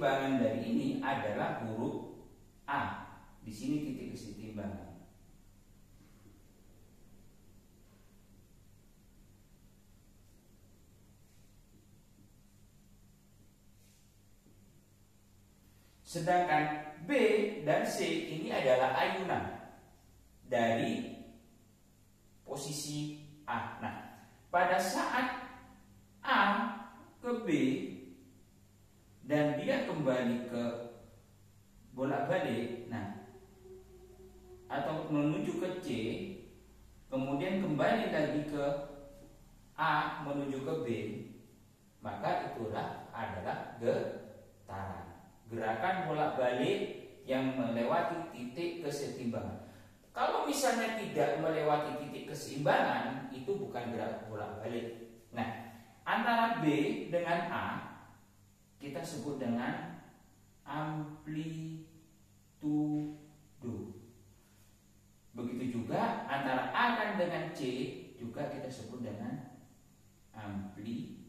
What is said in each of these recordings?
keseimbangan dari ini adalah huruf A. Di sini titik keseimbangan. Sedangkan B dan C ini adalah ayunan dari posisi A. Nah, pada saat A ke B dan dia kembali ke bolak-balik, nah, atau menuju ke C, kemudian kembali lagi ke A menuju ke B, maka itulah adalah getaran. Gerakan bolak-balik yang melewati titik keseimbangan. Kalau misalnya tidak melewati titik keseimbangan, itu bukan gerak bolak-balik. Nah, antara B dengan A kita sebut dengan amplitudo. Begitu juga antara A kan dengan C juga kita sebut dengan amplitudo.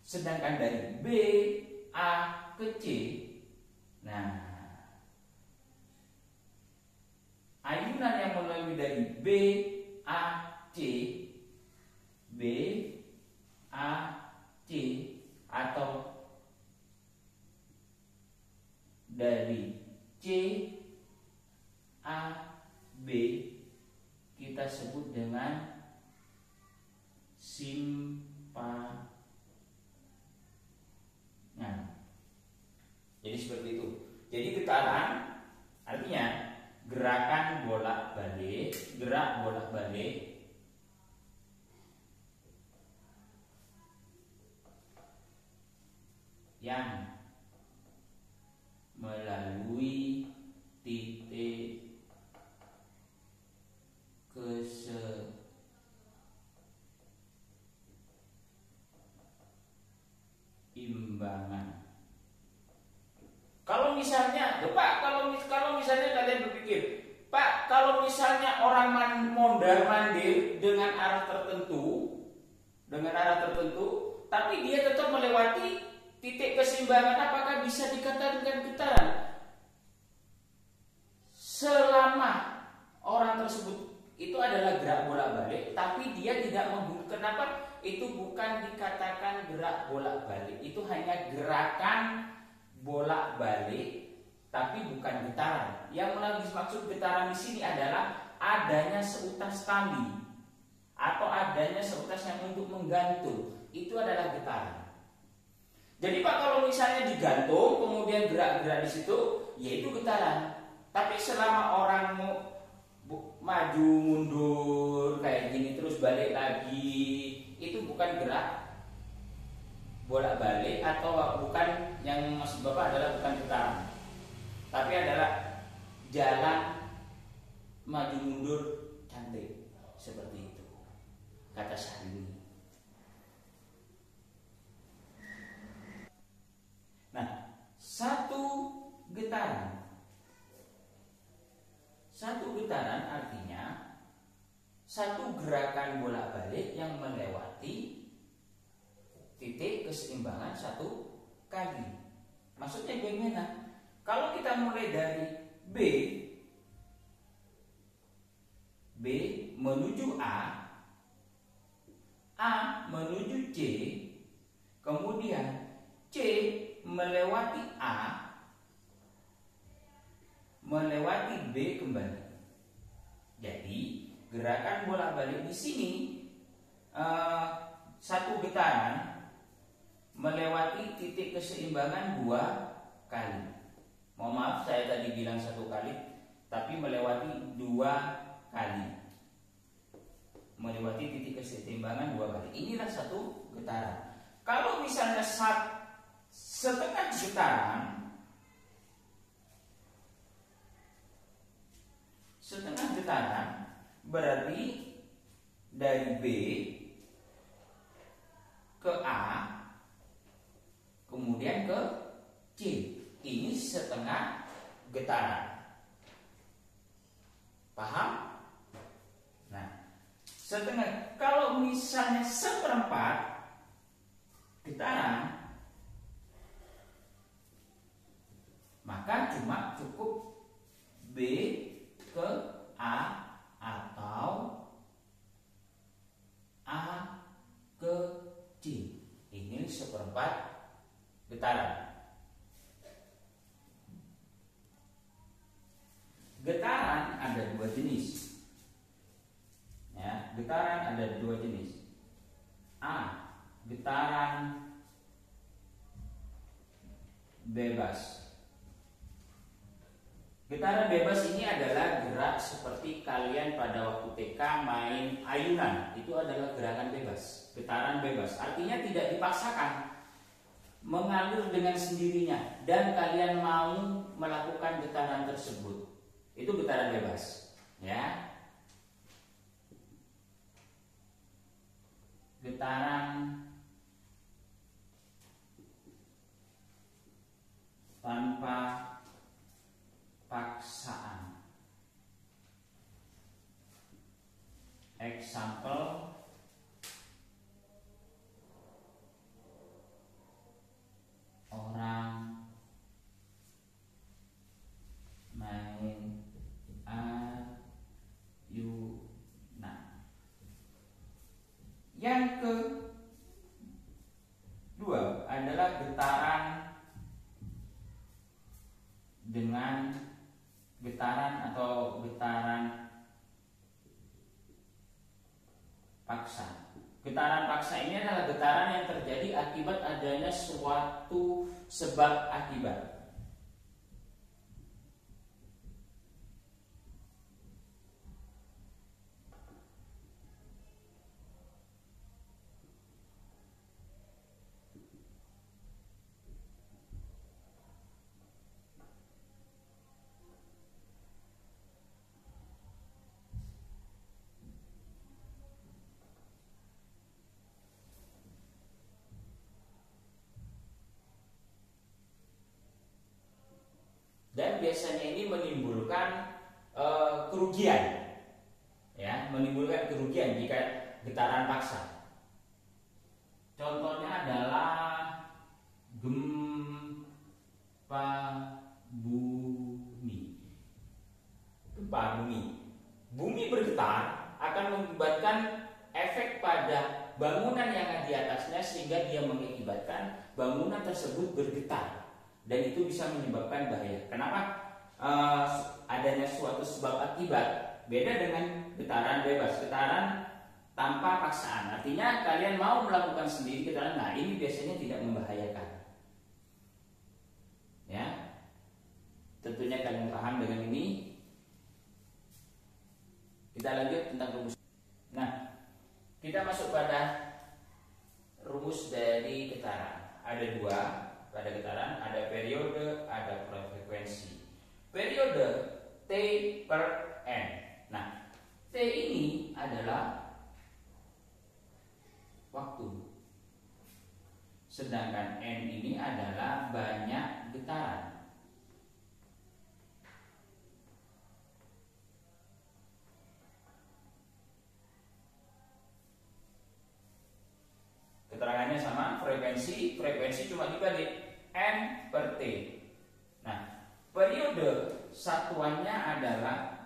Sedangkan dari B, A ke C, nah, ayunan yang melalui dari B, A, C, B, A, C, atau dari C, A, B, kita sebut dengan simpangan. Jadi seperti itu. Jadi getaran artinya gerakan bolak-balik, gerak bolak-balik yang melalui titik keseimbangan. Kalau misalnya, Pak, kalau misalnya kalian berpikir, Pak, kalau misalnya orang mondar-mandir dengan arah tertentu, tapi dia tetap melewati titik keseimbangan, apakah bisa dikatakan getaran? Selama orang tersebut itu adalah gerak bolak-balik, tapi dia tidak menghubungkan. Kenapa? Itu bukan dikatakan gerak bolak-balik, itu hanya gerakan bolak-balik, tapi bukan getaran. Yang dimaksud getaran di sini adalah adanya seutas tali atau adanya seutas yang untuk menggantung, itu adalah getaran. Jadi Pak, kalau misalnya digantung kemudian gerak-gerak di situ, yaitu getaran. Tapi selama orang mau maju mundur kayak gini terus balik lagi, itu bukan gerak bolak-balik, atau bukan, yang maksud Bapak adalah bukan getaran, tapi adalah jalan maju mundur cantik, seperti itu kata Syahrini. Nah, satu getaran artinya satu gerakan bolak-balik yang melewati titik keseimbangan satu kali. Maksudnya bagaimana? Kalau kita mulai dari B menuju A menuju C, kemudian C melewati A, melewati B kembali. Jadi gerakan bolak-balik di sini satu getaran melewati titik keseimbangan 2 kali. Mohon maaf, saya tadi bilang 1 kali, tapi melewati 2 kali. Melewati titik keseimbangan 2 kali. Inilah satu getaran. Kalau misalnya setengah getaran berarti dari B ke A kemudian ke C, ini setengah getaran. Paham? Nah, setengah. Kalau misalnya seperempat getaran ke A atau A ke C. Ini seperempat getaran. Getaran ada dua jenis. Ya, getaran ada dua jenis. A. Getaran bebas. Getaran bebas ini adalah gerak seperti kalian pada waktu TK main ayunan. Itu adalah gerakan bebas, getaran bebas. Artinya tidak dipaksakan, mengalir dengan sendirinya dan kalian mau melakukan getaran tersebut. Itu getaran bebas, ya. Getaran tanpa paksaan. Example, orang main ayunan. Yang kedua adalah getaran dengan getaran atau getaran paksa. Getaran paksa ini adalah getaran yang terjadi akibat adanya suatu sebab akibat. Dan biasanya ini menimbulkan kerugian, ya, menimbulkan kerugian jika getaran paksa. Contohnya adalah gempa bumi. Gempa bumi. Bumi bergetar akan mengakibatkan efek pada bangunan yang ada di atasnya sehingga dia mengakibatkan bangunan tersebut bergetar. Dan itu bisa menyebabkan bahaya. Kenapa? Adanya suatu sebab akibat. Beda dengan getaran bebas, getaran tanpa paksaan. Artinya kalian mau melakukan sendiri getaran, nah ini biasanya tidak membahayakan. Ya, tentunya kalian paham dengan ini. Kita lanjut tentang rumus. Nah, kita masuk pada rumus dari getaran. Ada dua. Pada getaran ada periode, ada frekuensi. Periode T per N. Nah, T ini adalah waktu. Sedangkan N ini adalah banyak getaran. Keterangannya sama, frekuensi cuma dibagi N per T. Nah, periode satuannya adalah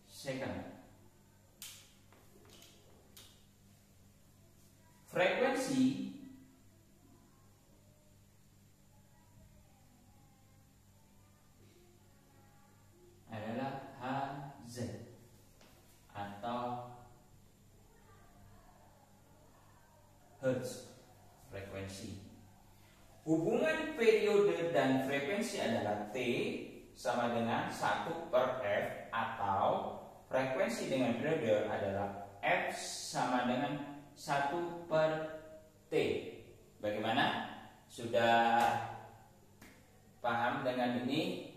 second. Frekuensi adalah Hz atau Hertz, frekuensi. Hubungan periode dan frekuensi adalah T sama dengan 1 per F, atau frekuensi dengan periode adalah F sama dengan 1 per T. Bagaimana? Sudah paham dengan ini?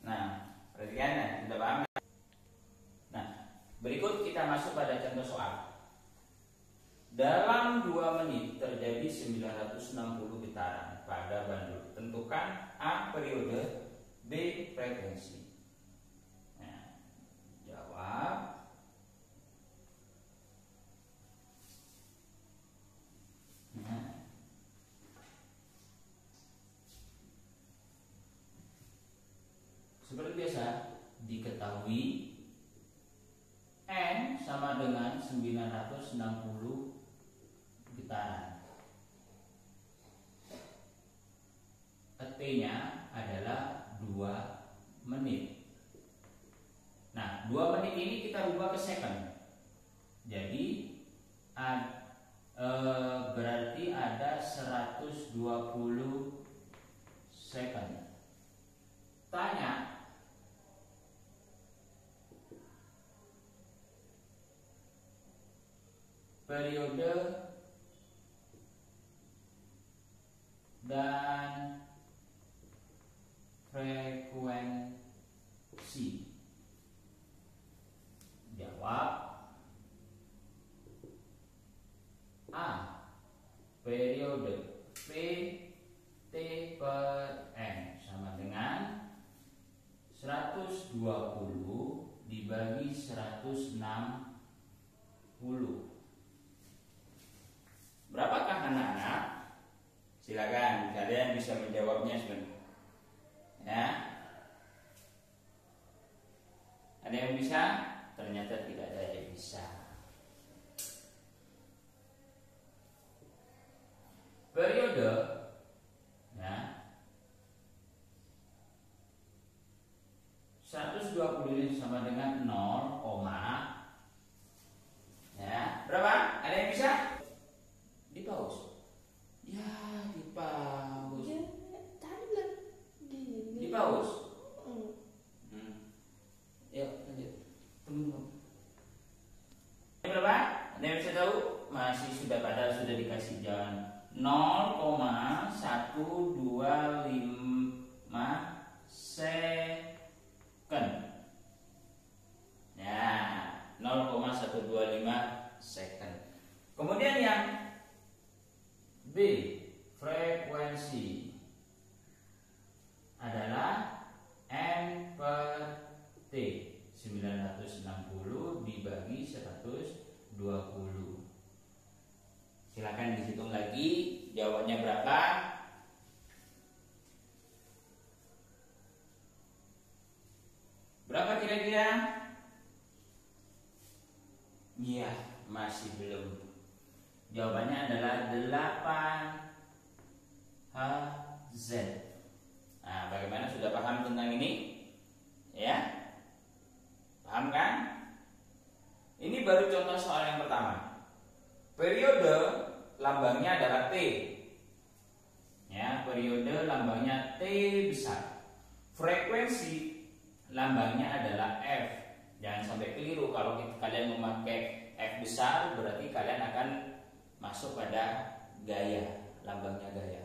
Nah, perhatikan ya, sudah paham? Nah, berikut kita masuk pada contoh soal. Dalam 2 menit terjadi 960 getaran pada bandul. Tentukan A periode, B frekuensi. Nah, jawab. sama dengan 960 getaran. T-nya adalah 2 menit. Nah, 2 menit ini kita rubah ke second. Jadi berarti ada 120 second. Tanya, periode dan frekuensi. Jawab A. Periode P T per N sama dengan 120 dibagi 160. Berapakah anak-anak? Silakan kalian bisa menjawabnya sebentar. Ya. Ada yang bisa? Ternyata tidak ada yang bisa. Periode ya 120 ini sama dengan 0, ya berapa? Ada yang bisa? Di pause. Ya di pause. Ya, tadi bilang gini. Di pause. Yuk lanjut. Tunggu. Berapa? Ada yang bisa tahu? Masih sudah dikasih jalan 0,125 second. Ya, 0,125 second. Kemudian yang B, frekuensi adalah N per T, 960 dibagi 120. Silakan dihitung lagi jawabannya berapa. Berapa kira-kira? Iya, masih belum. Jawabannya adalah 8 Hz. Nah, bagaimana, sudah paham tentang ini? Ya? Paham kan? Ini baru contoh soal yang pertama. Periode lambangnya adalah T. Ya, periode lambangnya T besar. Frekuensi lambangnya adalah F. Jangan sampai keliru kalau kalian memakai F besar, berarti kalian akan masuk pada gaya, lambangnya gaya.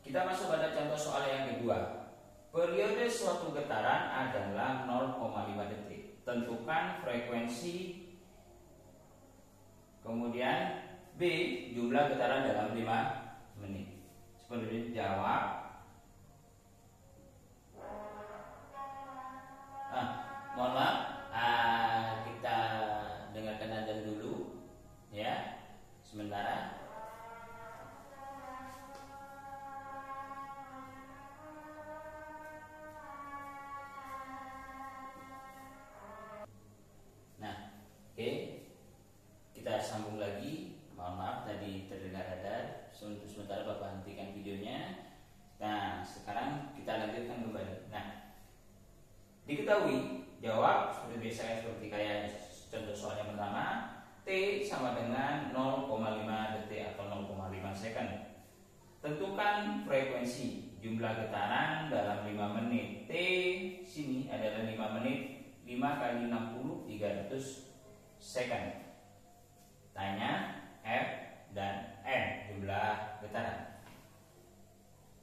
Kita masuk pada contoh soal yang kedua. Periode suatu getaran adalah 0,5 detik. Tentukan frekuensi. Kemudian B, jumlah getaran dalam 5 menit. Seperti jawab. Mohon maaf, kita dengarkan adzan dulu, ya, sementara. Oke, kita sambung lagi. Mohon maaf tadi terdengar ada. Sementara Bapak hentikan videonya. Nah, sekarang kita lanjutkan kembali. Nah, diketahui jawab seperti biasa, seperti kayak contoh soal yang pertama. T sama dengan 0,5 detik atau 0,5 second. Tentukan frekuensi, jumlah getaran dalam 5 menit. T sini adalah 5 menit. 5 kali 60, 300 second. Tanya F dan N, jumlah getaran.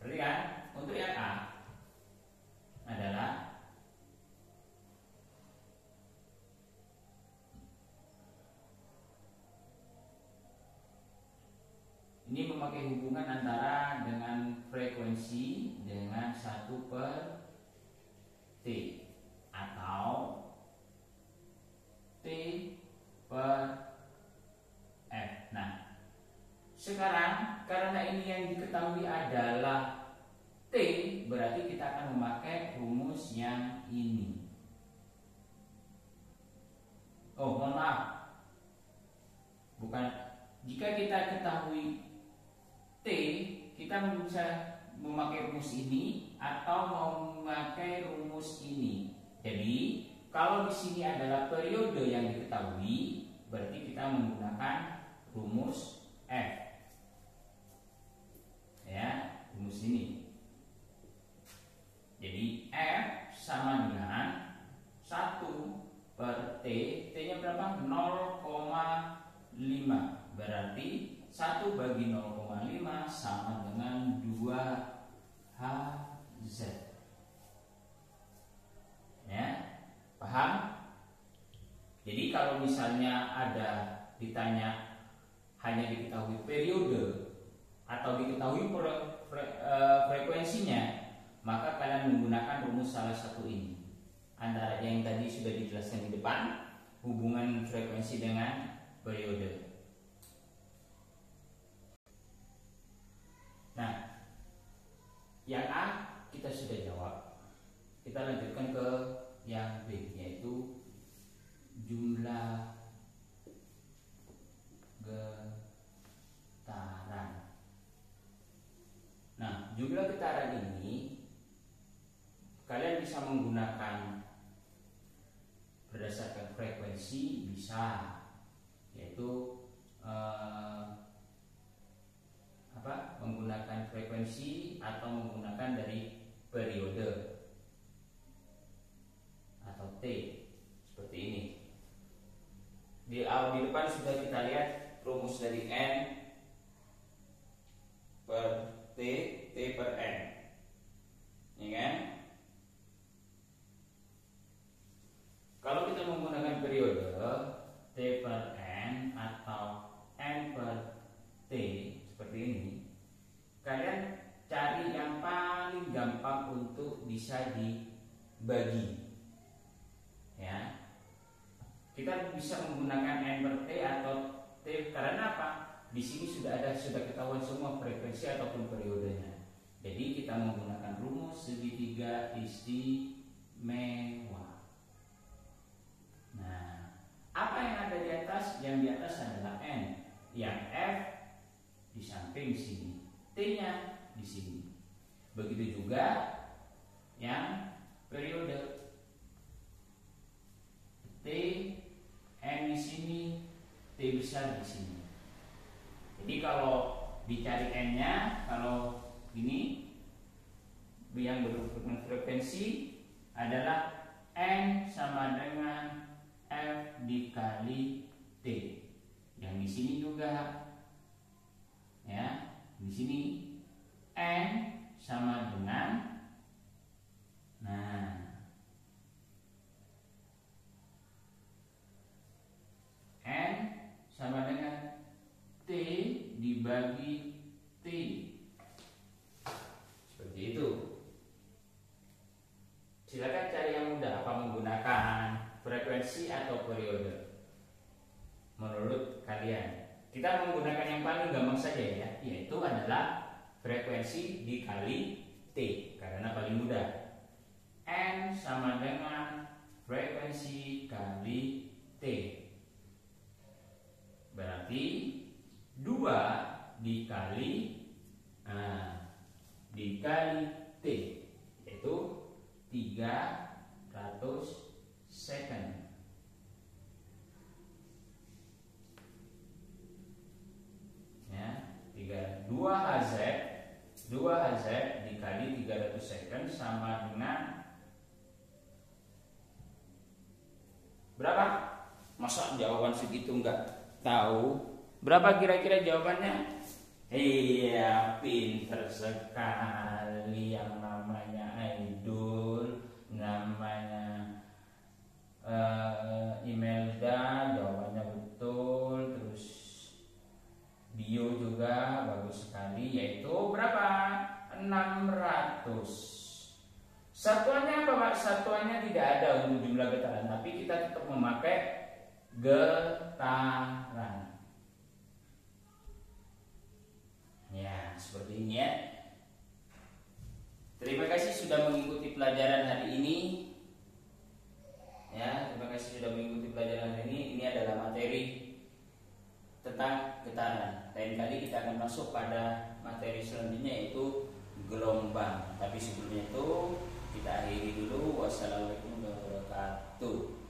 Perhatikan, untuk yang A adalah ini memakai hubungan antara dengan frekuensi dengan 1 per T atau T per F. Nah, sekarang karena ini yang diketahui adalah T, berarti berarti kita akan memakai rumus yang ini. Oh, mohon maaf. Bukan, jika kita ketahui T, kita bisa memakai rumus ini atau mau memakai rumus ini. Jadi, kalau di sini adalah periode yang diketahui, berarti kita menggunakan rumus F. Ya, rumus ini. Jadi F sama dengan 1 per T. T-nya berapa? 0,5. Berarti 1 bagi 0,5 sama dengan 2Hz. Ya, paham? Jadi kalau misalnya ada ditanya hanya diketahui periode atau diketahui frekuensinya, maka kalian menggunakan rumus salah satu ini. Antara yang tadi sudah dijelaskan di depan, hubungan frekuensi dengan periode. Nah, yang A kita sudah jawab. Kita lanjutkan ke yang B, yaitu jumlah getaran. Nah, jumlah getaran ini kalian bisa menggunakan berdasarkan frekuensi, bisa, yaitu menggunakan frekuensi atau menggunakan dari periode atau T, seperti ini. Di depan sudah kita lihat rumus dari N per T, T per N, ya kan? Kalau kita menggunakan periode T per N atau N per T seperti ini, kalian cari yang paling gampang untuk bisa dibagi. Ya, kita bisa menggunakan N per T atau T karena apa? Di sini sudah ketahuan semua frekuensi ataupun periodenya. Jadi kita menggunakan rumus segitiga istimewa. Nah, apa yang ada di atas? Yang di atas adalah N, yang F di samping sini, T-nya di sini. Begitu juga yang periode. T, N di sini, T besar di sini. Jadi kalau dicari N-nya, kalau ini yang berhubungan frekuensi adalah N sama dengan F dikali T. Yang di sini juga, ya, di sini N sama dengan, N sama dengan T dibagi T. Seperti itu. Silakan cari yang mudah, apa menggunakan frekuensi atau periode menurut kalian. Kita menggunakan yang paling gampang saja ya, yaitu adalah frekuensi dikali T, karena paling mudah. N sama dengan frekuensi kali T, berarti 2 dikali T, yaitu 300 second. Ya, 2Hz dikali 300 second sama dengan berapa? Masa jawaban segitu enggak tahu? Berapa kira-kira jawabannya? Iya, pinter sekali. Yang namanya Aidul, namanya Imelda, jawabannya betul. Terus Bio juga bagus sekali, yaitu berapa? 600. Satuannya apa Pak? Satuannya tidak ada untuk jumlah getaran, tapi kita tetap memakai getaran. Ya, seperti ini ya. Terima kasih. materi selanjutnya yaitu gelombang. Tapi sebelumnya itu kita akhiri dulu. Wassalamualaikum warahmatullahi wabarakatuh.